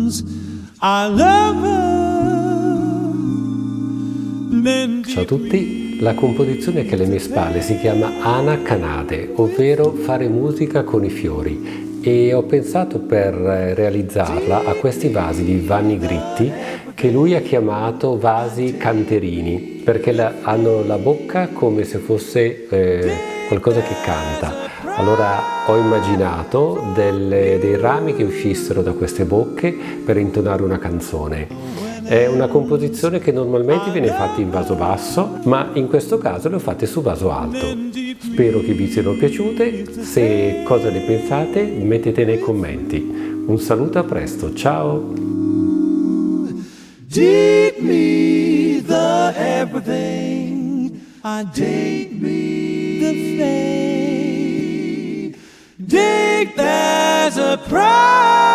I love her. Ciao a tutti, la composizione che è alle mie spalle si chiama Ana Canade, ovvero fare musica con i fiori, e ho pensato per realizzarla a questi vasi di Vanni Gritti che lui ha chiamato vasi canterini, perché hanno la bocca come se fosse qualcosa che canta. Allora ho immaginato dei rami che uscissero da queste bocche per intonare una canzone. È una composizione che normalmente viene fatta in vaso basso, ma in questo caso le ho fatte su vaso alto. Spero che vi siano piaciute. Se cosa ne pensate mettete nei commenti. Un saluto, a presto, ciao! Dig me the everything, dig me the fame, dig there's a prize.